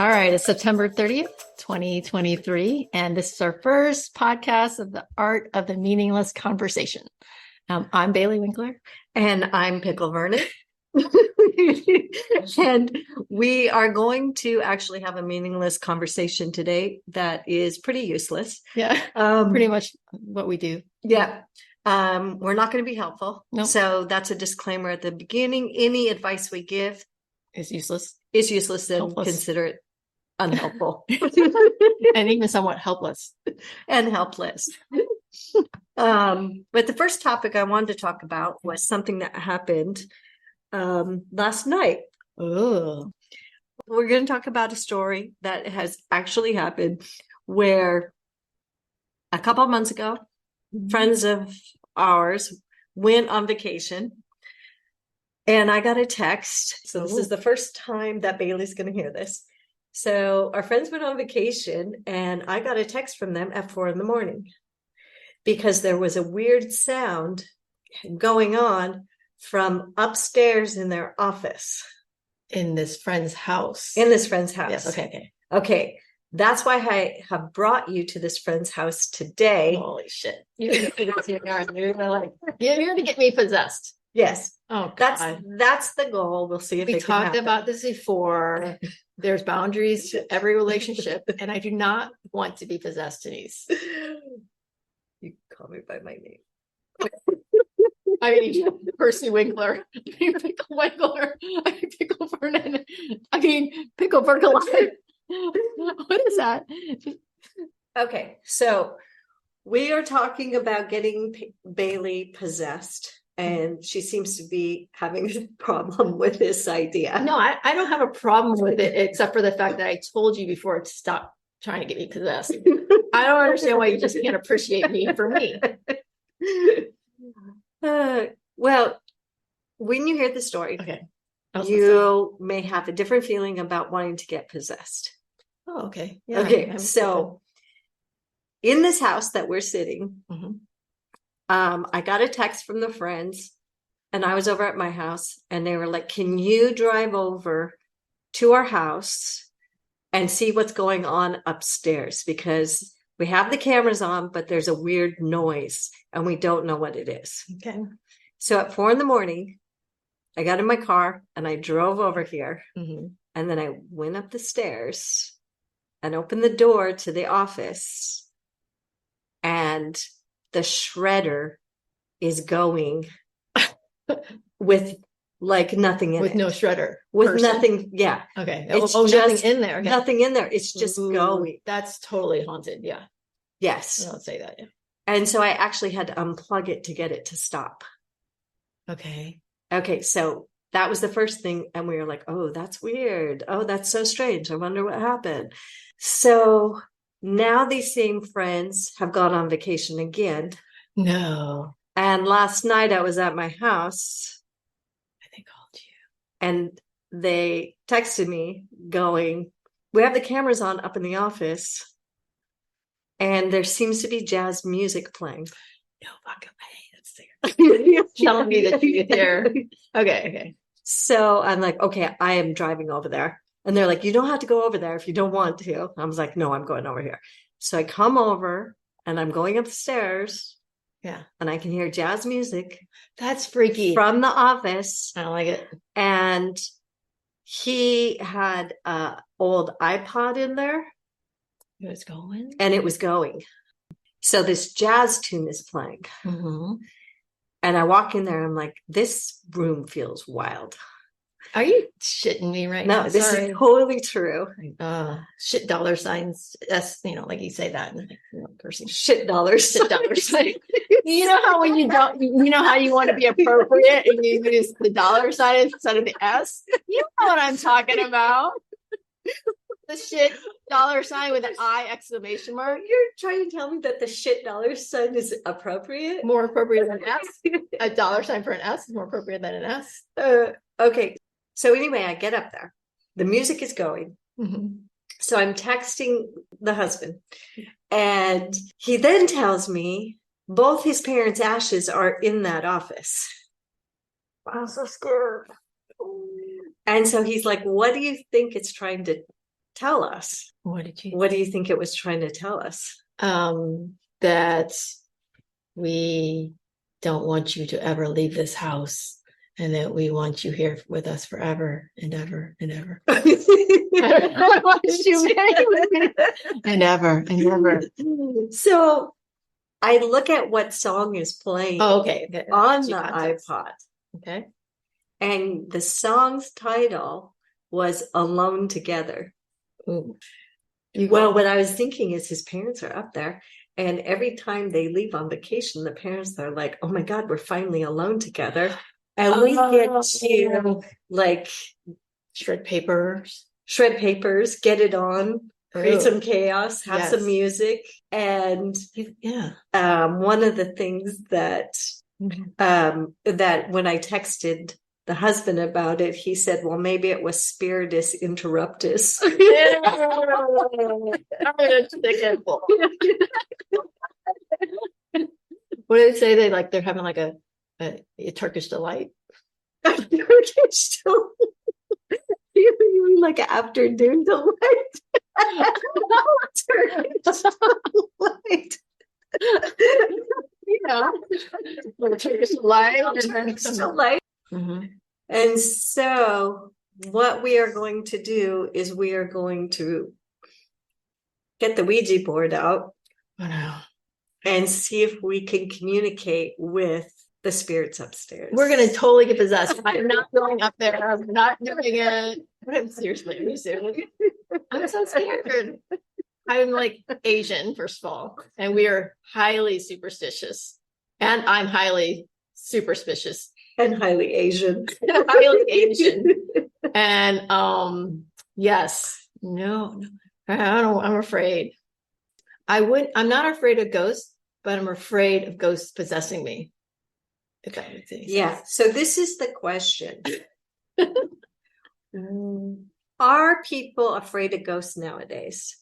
All right, it's September 30th, 2023, and this is our first podcast of the Art of the Meaningless Conversation. I'm Bailey Winkler. And I'm Pickle Vernon. And we are going to actually have a meaningless conversation today that is pretty useless. Yeah, pretty much what we do. Yeah. We're not going to be helpful. Nope. So that's a disclaimer at the beginning. Any advice we give It's useless. is useless and Helpless. consider it unhelpful. And even somewhat helpless. And helpless. But the first topic I wanted to talk about was something that happened last night. Oh, We're going to talk about a story that has actually happened where a couple of months ago, friends of ours went on vacation and I got a text. So this is the first time that Bailey's going to hear this. So our friends went on vacation and I got a text from them at 4 a.m. because there was a weird sound going on from upstairs in their office. in this friend's house. In this friend's house. Yes, okay. Okay. That's why I have brought you to this friend's house today. Holy shit. You're going to get me possessed. Yes. Oh, God. That's the goal. We'll see if We it can talked happen. about this before. There's boundaries to every relationship, and I do not want to be possessed, Denise. You call me by my name. I mean, Percy Winkler. I mean, Pickle Winkler. I mean, Pickle Vernon. I mean, Pickle Percolite. What is that? Okay, so we are talking about getting Bailey possessed, and she seems to be having a problem with this idea. No, I don't have a problem with it, except for the fact that I told you before to stop trying to get me possessed. I don't understand why you just can't appreciate me for me. Well, when you hear the story, Okay. you may have a different feeling about wanting to get possessed. Oh, okay. Yeah. Okay, so in this house that we're sitting, I got a text from the friends, and I was over at my house, and they were like, "Can you drive over to our house and see what's going on upstairs? Because we have the cameras on, but there's a weird noise, and we don't know what it is." Okay. So at 4 a.m, I got in my car and I drove over here, Mm-hmm. and then I went up the stairs and opened the door to the office, and the shredder is going with like nothing in With it. no shredder. With person. nothing. Yeah. Okay. It's nothing just in there. Okay. Nothing in there. It's just Ooh, going. That's totally haunted. Yeah. Yes. I don't say that. Yeah. And so I actually had to unplug it to get it to stop. Okay. Okay. So that was the first thing. And we were like, oh, that's weird. Oh, that's so strange. I wonder what happened. So now these same friends have gone on vacation again. No. And last night I was at my house. They called you. And they texted me going, "We have the cameras on up in the office, and there seems to be jazz music playing." No fucking way. That's there. Telling me that you're there. Okay. So I'm like, okay, I am driving over there. And they're like, "You don't have to go over there if you don't want to." I was like, "No, I'm going over here." So I come over and I'm going up the stairs. Yeah. And I can hear jazz music. That's freaky. From the office. I don't like it. And he had an old iPod in there. It was going. And it was going. So this jazz tune is playing. Mm-hmm. And I walk in there and I'm like, this room feels wild. Are you shitting me right now? No, this is totally true. Shit dollar signs. That's, like you say that in person. Shit dollars. Shit dollar sign. You know how when you don't, how you want to be appropriate and you use the dollar sign instead of the S? You know what I'm talking about. The shit dollar sign with an I exclamation mark. You're trying to tell me that the shit dollar sign is appropriate? More appropriate than an S? A dollar sign for an S is more appropriate than an S. Okay. So anyway, I get up there. The music is going. Mm-hmm. So I'm texting the husband. And he then tells me both his parents' ashes are in that office. I'm so scared. And so he's like, "What do you think it's trying to tell us? What did you? What do you think it was trying to tell us? That we don't want you to ever leave this house, and that we want you here with us forever and ever and ever. I want you and ever and ever. So I look at what song is playing Oh, okay. on the iPod. Okay. And the song's title was Alone Together. Ooh. Well, what I was thinking is his parents are up there, and every time they leave on vacation, the parents are like, oh my God, we're finally alone together. And we get to like shred papers, get it on, create some chaos, have some music. And one of the things that that when I texted the husband about it, he said, well, maybe it was Spiritus Interruptus. What did they say? They're having like a Turkish delight. Turkish delight. You mean like an afternoon delight? Turkish delight. Turkish delight. Mm-hmm. And so what we are going to do is we are going to get the Ouija board out and see if we can communicate with the spirits upstairs. We're going to totally get possessed. I'm not going up there. I'm not doing it. Seriously. I'm so scared. I'm like Asian, first of all, and we are highly superstitious. And I'm highly superstitious. And highly Asian. And yes, no, I don't know. I'm afraid. I'm not afraid of ghosts, but I'm afraid of ghosts possessing me. If that makes any sense. Yeah. So this is the question. Are people afraid of ghosts nowadays?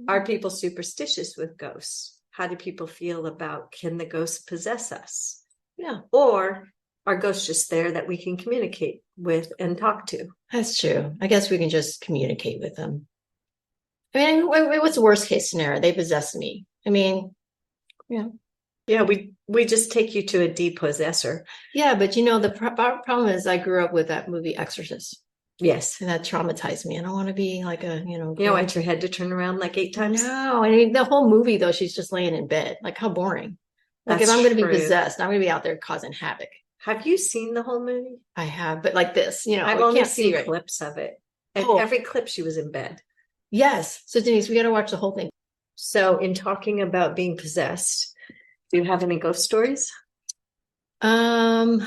Are people superstitious with ghosts? How do people feel about, can the ghosts possess us? Yeah. Or are ghosts just there that we can communicate with and talk to? That's true. I guess we can just communicate with them. I mean, what's the worst case scenario? They possess me. I mean, yeah, we just take you to a depossessor. Yeah, but the problem is I grew up with that movie Exorcist. Yes. And that traumatized me. I don't want to be like a, You don't want your head to turn around like 8 times? No. I mean, the whole movie, though, she's just laying in bed. Like, how boring. Like, That's if I'm going to be true. possessed, I'm going to be out there causing havoc. Have you seen the whole movie? I have, but like this, I've only seen clips of it. And every clip she was in bed. Yes. So Denise, we got to watch the whole thing. So in talking about being possessed, do you have any ghost stories? Not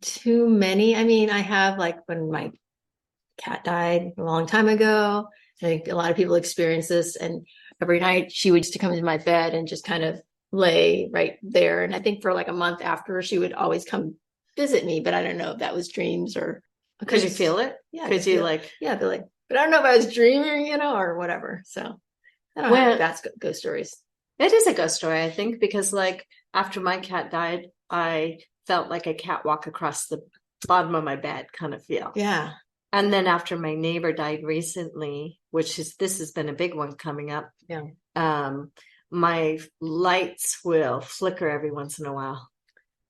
too many. I mean, I have like when my cat died a long time ago. I think a lot of people experience this, and every night she would used to come into my bed and just kind of lay right there. And I think for like a month after, she would always come visit me, but I don't know if that was dreams or could you feel it? Yeah. Could you like, but I don't know if I was dreaming, or whatever. So I don't know if that's ghost stories. It is a ghost story, I think, because like after my cat died, I felt like a catwalk across the bottom of my bed kind of feel. Yeah. And then after my neighbor died recently, this has been a big one coming up. Yeah. My lights will flicker every once in a while.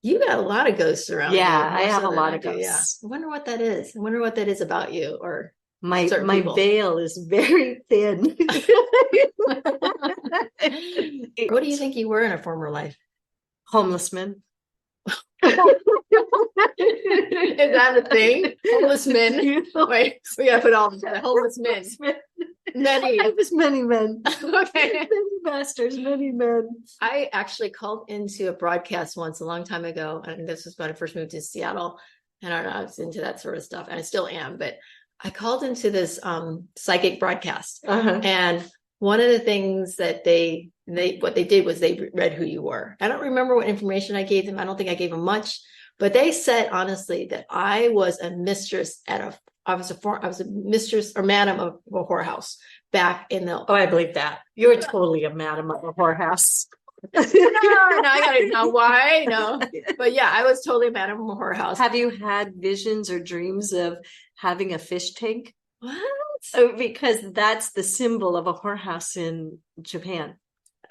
You got a lot of ghosts around. Yeah, I have a lot of ghosts. Yeah. I wonder what that is. I wonder what that is about you, or my veil is very thin. What do you think you were in a former life? Homeless men. Is that a thing? Homeless men. Wait, we gotta put all together. Homeless men. Many. It was many men. Okay. Many masters, many men. I actually called into a broadcast once a long time ago, and this was when I first moved to Seattle. And I was into that sort of stuff, and I still am. But I called into this psychic broadcast, and one of the things that what they did was they read who you were. I don't remember what information I gave them. I don't think I gave them much, but they said honestly that I was a mistress I was a mistress or madam of a whorehouse back in the. Oh, I believe that. You were totally a madam of a whorehouse. No, I gotta know why. No, but yeah, I was totally a madam of a whorehouse. Have you had visions or dreams of having a fish tank? What? Because that's the symbol of a whorehouse in Japan.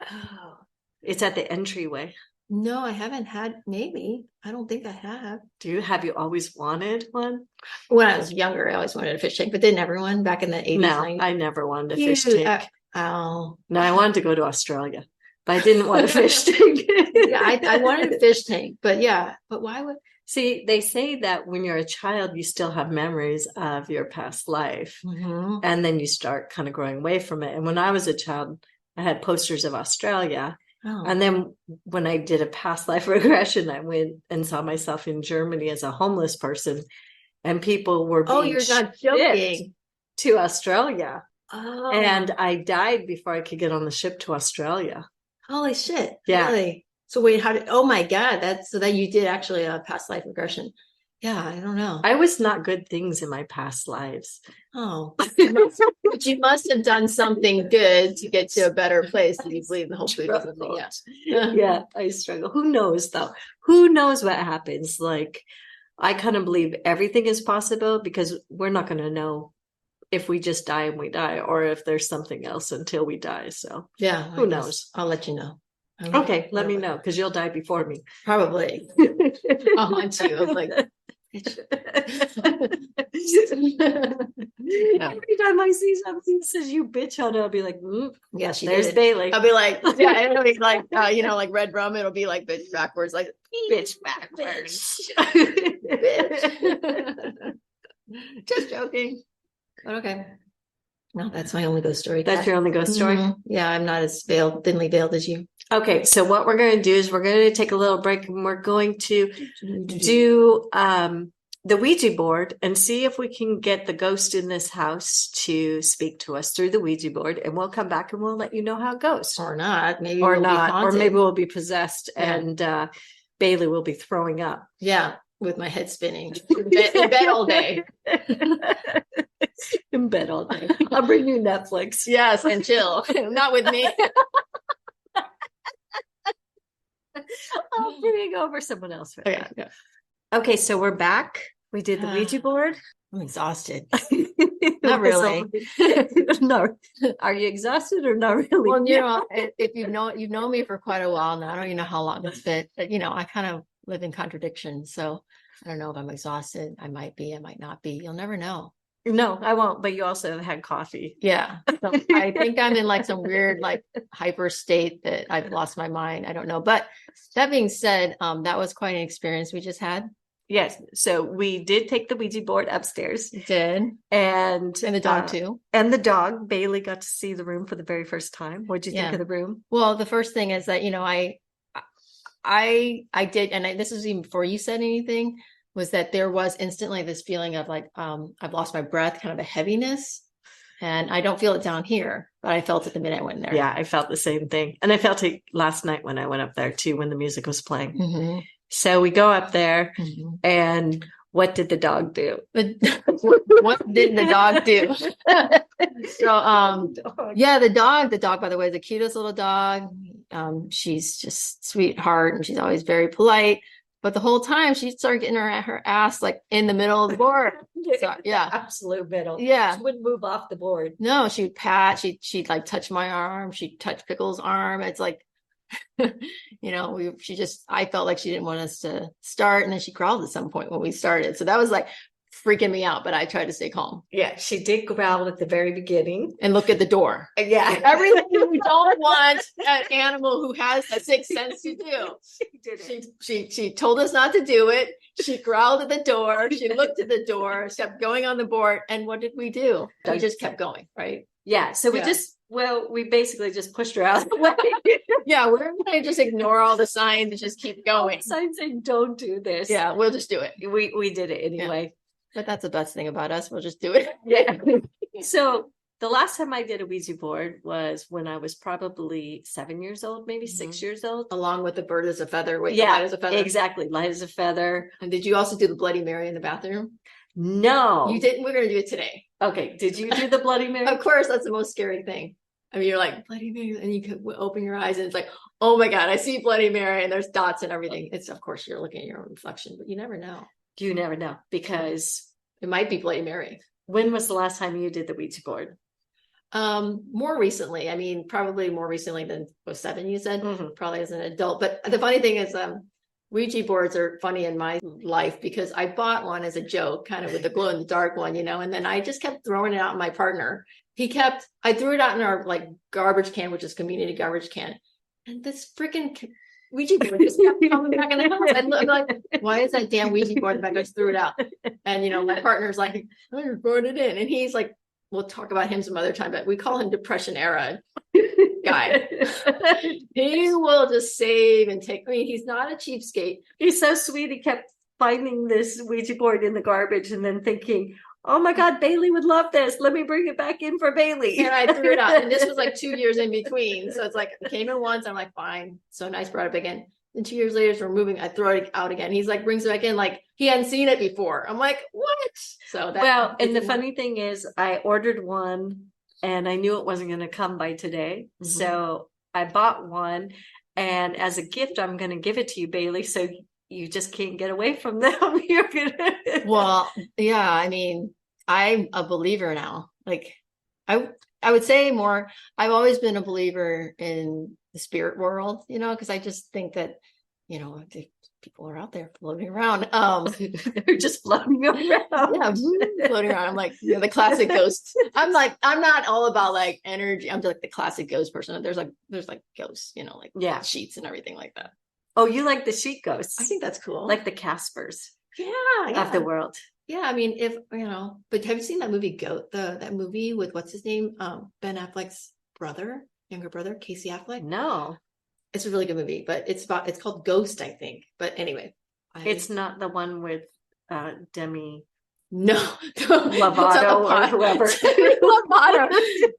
Oh. It's at the entryway. No, I haven't had, maybe. I don't think I have. Have you always wanted one? When I was younger, I always wanted a fish tank, but didn't everyone back in the 80s, No, 90s? I never wanted a fish tank. Oh. No, I wanted to go to Australia, but I didn't want a fish tank. Yeah, I wanted a fish tank, but why would? See, they say that when you're a child, you still have memories of your past life. Mhm. And then you start kind of growing away from it. And when I was a child, I had posters of Australia. Oh. And then when I did a past life regression, I went and saw myself in Germany as a homeless person, and people were being you're not joking. to Australia. Oh. And I died before I could get on the ship to Australia. Holy shit. Yeah. Really? So wait, oh my God, that you did actually a past life regression. Yeah, I don't know. I was not good things in my past lives. Oh, but you must have done something good to get to a better place. Do you believe? Hopefully, Yeah, I struggle. Who knows though? Who knows what happens? Like, I kind of believe everything is possible, because we're not going to know if we just die and we die, or if there's something else until we die. So yeah, who knows? I'll let you know. Okay, let me know, because you'll die before me. Probably. I'll haunt you. I'm like, Every time I see something that says "you bitch" on it, I'll be like, yeah, there's Bailey. I'll be like, yeah, it'll be like, like red rum. It'll be like bitch backwards, like bitch backwards. Bitch. Just joking. But okay. No, that's my only ghost story. That's your only ghost story? Mm-hmm. Yeah, I'm not as thinly veiled as you. Okay, so what we're going to do is we're going to take a little break, and we're going to do the Ouija board and see if we can get the ghost in this house to speak to us through the Ouija board, and we'll come back and we'll let you know how it goes. Or not. Maybe or we'll not. be haunted. Or maybe we'll be possessed, Yeah. and Bailey will be throwing up. Yeah, with my head spinning. In bed all day. In bed all day. I'll bring you Netflix. Yes, and chill. Not with me. I'll bring over someone else. For Okay. that. Yeah. Okay, so we're back. We did the Ouija board. I'm exhausted. Not really. No. Are you exhausted or not really? Well, if you've known me for quite a while now, I don't even know how long it's been, but I kind of live in contradiction. So I don't know if I'm exhausted. I might be, I might not be. You'll never know. No, I won't. But you also had coffee. Yeah. So I think I'm in like some weird, like hyper state that I've lost my mind. I don't know. But that being said, that was quite an experience we just had. Yes. So we did take the Ouija board upstairs. We did. And the dog too. And the dog. Bailey got to see the room for the very first time. What did you think of the room? Well, the first thing is that, I did, and this was even before you said anything, was that there was instantly this feeling of like, I've lost my breath, kind of a heaviness. And I don't feel it down here, but I felt it the minute I went there. Yeah, I felt the same thing. And I felt it last night when I went up there too, when the music was playing. Mm-hmm. So we go up there, and what did the dog do? What did the dog do? So, the dog, by the way, is the cutest little dog. She's just sweetheart, and she's always very polite. But the whole time she started getting her ass like in the middle of the board. So, yeah, absolute middle. Yeah, she wouldn't move off the board. No, she would pat. She'd like touch my arm. She'd touch Pickle's arm. It's like, I felt like she didn't want us to start, and then she growled at some point when we started. So that was like freaking me out, but I tried to stay calm. Yeah, she did growl at the very beginning and look at the door. Yeah, everything you don't want an animal who has a sixth sense to do. She did it. She told us not to do it. She growled at the door. She looked at the door. She kept going on the board. And what did we do? We just kept going, right? Yeah. So we basically just pushed her out of the way. Yeah, we're going to just ignore all the signs and just keep going. Signs saying don't do this. Yeah, we'll just do it. We did it anyway. Yeah. But that's the best thing about us. We'll just do it. Yeah. So the last time I did a Ouija board was when I was probably 7 years old, maybe 6 years old. Along with the bird as a feather. Wait, yeah, light as a feather. Exactly. Light as a feather. And did you also do the Bloody Mary in the bathroom? No. You didn't? We're going to do it today. Okay. Did you do the Bloody Mary? Of course. That's the most scary thing. I mean, you're like, Bloody Mary, and you could open your eyes and it's like, oh my God, I see Bloody Mary and there's dots and everything. It's, of course, you're looking at your own reflection, but you never know. You never know, because it might be Bloody Mary. When was the last time you did the Ouija board? More recently. I mean, probably more recently than 07, you said, Mhm. probably as an adult. But the funny thing is, Ouija boards are funny in my life because I bought one as a joke, kind of with the glow in the dark one, and then I just kept throwing it out. My partner, I threw it out in our like garbage can, which is community garbage can. And this freaking Ouija board just kept coming back in the house. I'm like, why is that damn Ouija board in the back? I just threw it out. And, my partner's like, oh, you're throwing it in. And he's like, we'll talk about him some other time, but we call him Depression era guy. He will just save and take. I mean, he's not a cheapskate. He's so sweet. He kept finding this Ouija board in the garbage and then thinking, oh my God, Bailey would love this. Let me bring it back in for Bailey. And I threw it out. And this was like 2 years in between. So it's like, it came in once. I'm like, fine. So nice, brought it back in. And 2 years later, we're moving. I throw it out again. He's like, brings it back in like he hadn't seen it before. I'm like, what? So and the funny thing is, I ordered one and I knew it wasn't going to come by today. Mm-hmm. So I bought one. And as a gift, I'm going to give it to you, Bailey. So you just can't get away from them. You're gonna... Well, yeah. I mean, I'm a believer now. Like, I would say more. I've always been a believer in the spirit world, because I just think that, people are out there floating around. They're just floating around. Yeah, floating around. I'm like, the classic ghost. I'm not all about like energy. I'm just like the classic ghost person. There's like ghosts, like sheets and everything like that. Oh, you like the sheet ghosts? I think that's cool. Like the Caspers. Yeah. Of the world. Yeah, I mean, but have you seen that movie that movie with what's his name? Ben Affleck's younger brother, Casey Affleck? No. It's a really good movie, but it's called Ghost, I think. But anyway. It's not the one with Demi Lovato or whoever. Lovato.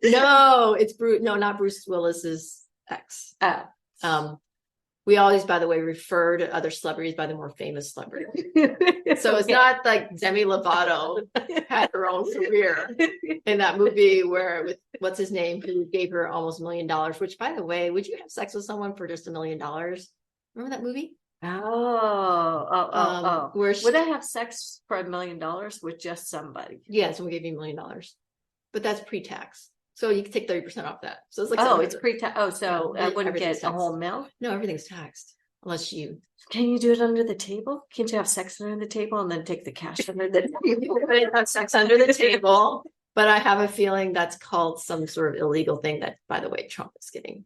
No, it's not Bruce Willis's ex. Oh. We always, by the way, refer to other celebrities by the more famous celebrity. So it's not like Demi Lovato had her own career in that movie where with what's his name, who gave her almost $1 million, which, by the way, would you have sex with someone for just $1 million? Remember that movie? Oh. Would I have sex for $1 million with just somebody? Yeah, someone gave you $1 million. But that's pre-tax. So you can take 30% off that. So it's like, it's pre-tax. Oh, so I wouldn't get a whole meal? No, everything's taxed. Unless you. Can you do it under the table? Can't you have sex under the table and then take the cash under the table? I didn't have sex under the table, but I have a feeling that's called some sort of illegal thing that, by the way, Trump is getting,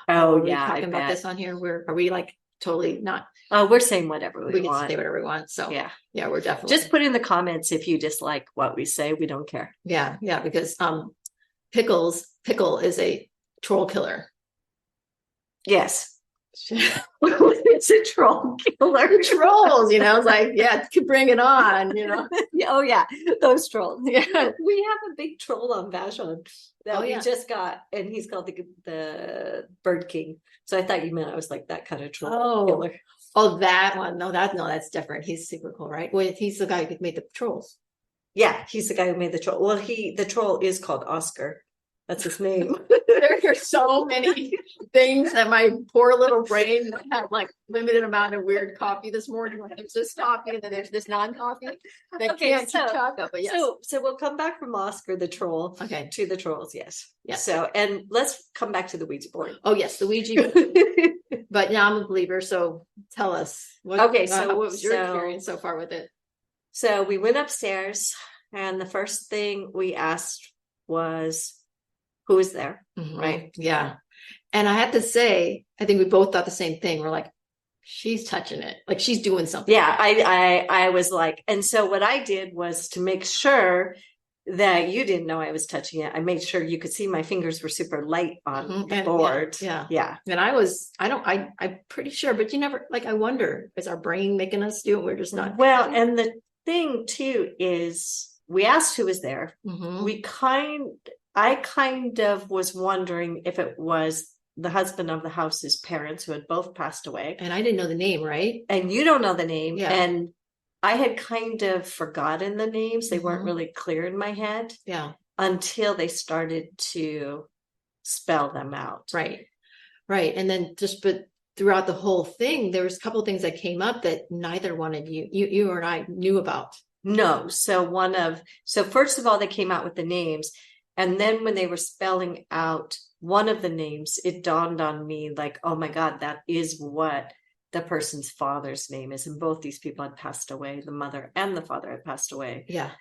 Oh, yeah. Talking about this on here. Are we like totally not? Oh, we're saying whatever we want. We can say whatever we want. So yeah, we're definitely. Just put in the comments if you dislike what we say. We don't care. Yeah, because Pickle is a troll killer. Yes. It's a troll killer. Trolls, it's like, could bring it on, Oh yeah, those trolls. Yeah, we have a big troll on Vashon that we just got, and he's called the Bird King. So I thought you meant I was like that kind of troll killer. Oh, that one. No, that's different. He's super cool, right? Well, he's the guy who made the trolls. Yeah, he's the guy who made the troll. Well, the troll is called Oscar. That's his name. There are so many things that my poor little brain had like limited amount of weird coffee this morning. Like, there's this coffee and then there's this non-coffee. That can't keep track of, but yes. So we'll come back from Oscar the troll. Okay. To the trolls, yes. Yes. So and let's come back to the Ouija board. Oh yes, the Ouija board. But now I'm a believer, so tell us. What was your experience so far with it? So we went upstairs and the first thing we asked was, who is there? Mm-hmm. Right. Yeah. And I have to say, I think we both thought the same thing. We're like, she's touching it. Like she's doing something. Yeah. I was like, and so what I did was to make sure that you didn't know I was touching it. I made sure you could see my fingers were super light on the board. Yeah. And I'm pretty sure, but you never, like, I wonder, is our brain making us do it? We're just not. Well, and the thing too is we asked who was there. Mm-hmm. I kind of was wondering if it was the husband of the house's parents who had both passed away. And I didn't know the name, right? And you don't know the name. Yeah. And I had kind of forgotten the names. They weren't really clear in my head. Yeah. Until they started to spell them out. Right. And then but throughout the whole thing, there was a couple of things that came up that neither one of you or I knew about. No. So first of all, they came out with the names. And then when they were spelling out one of the names, it dawned on me like, oh my God, that is what the person's father's name is. And both these people had passed away. The mother and the father had passed away. Yeah.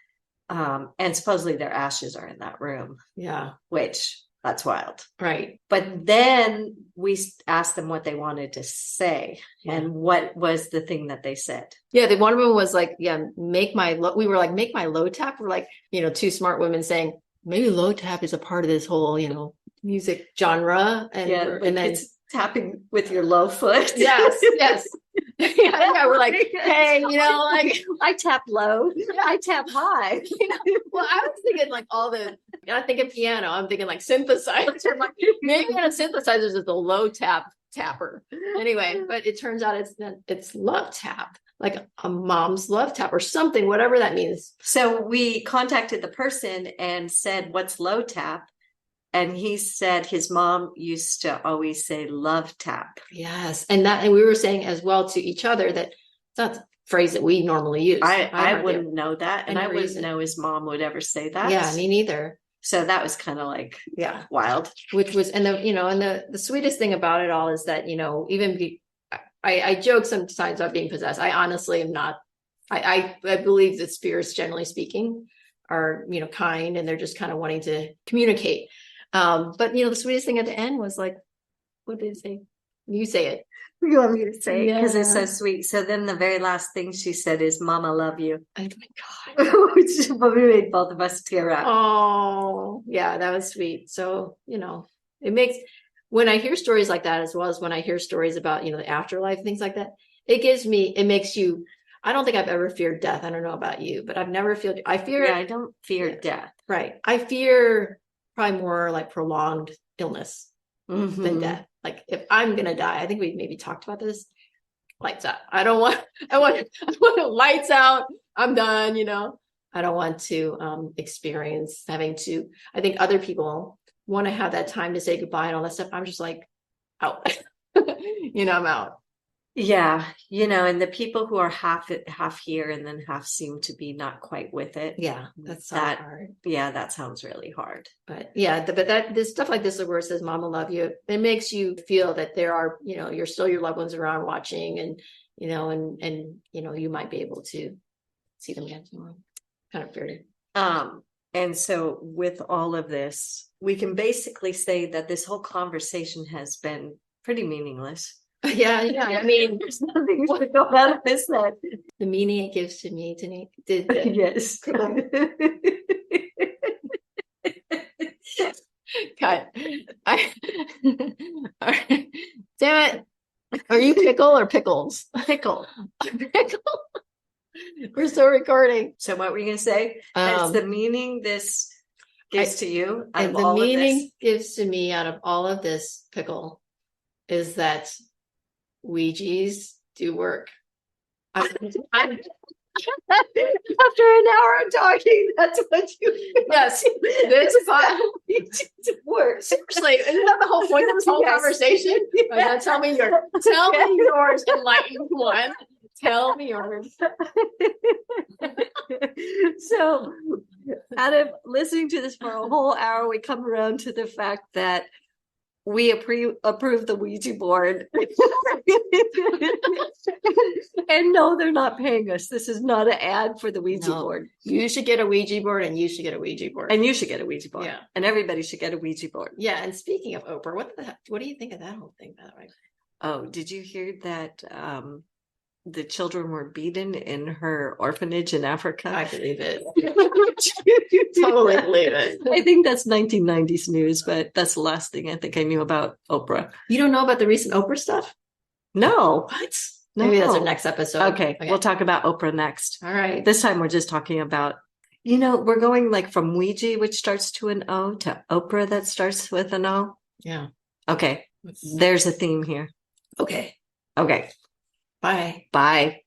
And supposedly their ashes are in that room. Yeah. Which, that's wild. Right. But then we asked them what they wanted to say. Yeah. And what was the thing that they said? Yeah. One of them was like, yeah, we were like, make my low tap. We're like, two smart women saying, maybe low tap is a part of this whole, music genre. And, and then it's tapping with your low foot. Yes. Yes. yeah, we're like, hey, like I tap low, I tap high. Well, I was thinking like I think of piano, I'm thinking like synthesizer. I'm like, maybe on a synthesizer is a low tapper. Anyway, but it turns out it's love tap, like a mom's love tap or something, whatever that means. So we contacted the person and said, what's low tap? And he said his mom used to always say love tap. Yes. And we were saying as well to each other that it's not a phrase that we normally use. I wouldn't know that. And I wouldn't know his mom would ever say that. Yeah, me neither. So that was kind of like, wild. Which was, and the sweetest thing about it all is that, even I joke sometimes about being possessed. I honestly am not, I believe that spirits, generally speaking, are, kind, and they're just kind of wanting to communicate. But the sweetest thing at the end was like, what did it say? You say it. You want me to say it? Because it's so sweet. So then the very last thing she said is, Mama, love you. Oh my God. Which probably made both of us tear up. Oh, yeah, that was sweet. So, it makes, when I hear stories like that, as well as when I hear stories about, the afterlife, things like that, it makes you, I don't think I've ever feared death. I don't know about you, but I've never I don't fear death. Right. I fear probably more like prolonged illness than death. Like if I'm going to die, I think we maybe talked about this, lights out. I want lights out. I'm done. I don't want to experience having to, I think other people want to have that time to say goodbye and all that stuff. I'm just like out, I'm out. Yeah. And the people who are half here and then half seem to be not quite with it. Yeah. That's hard. Yeah. That sounds really hard. But yeah, this stuff like this, where it says, Mama, love you. It makes you feel that there are, you're still your loved ones around watching, and, you might be able to see them again. Kind of weird. And so with all of this, we can basically say that this whole conversation has been pretty meaningless. Yeah. I mean, there's nothing to go out of this. That the meaning it gives to me yes. Cut. Damn it. Are you pickle or pickles? Pickle. We're still recording. So what were you going to say? That's the meaning this gives to you. And the meaning gives to me out of all of this, pickle, is that Ouijis do work. After an hour of talking, that's what you. Yes, this works. Seriously, isn't that the whole point of this whole conversation? Now tell me yours, enlightened one. Tell me yours. So, out of listening to this for a whole hour, we come around to the fact that we approve the Ouija board. And no, they're not paying us. This is not an ad for the Ouija board. You should get a Ouija board, and you should get a Ouija board. And you should get a Ouija board. Yeah. And everybody should get a Ouija board. Yeah. And speaking of Oprah, what do you think of that whole thing, by the way? Oh, did you hear that the children were beaten in her orphanage in Africa? I believe it. Totally believe it. I think that's 1990s news, but that's the last thing I think I knew about Oprah. You don't know about the recent Oprah stuff? No. What? Maybe that's our next episode. Okay. We'll talk about Oprah next. All right. This time we're just talking about, we're going like from Ouija, which starts to an O, to Oprah that starts with an O. Yeah. Okay. There's a theme here. Okay. Okay. Bye. Bye.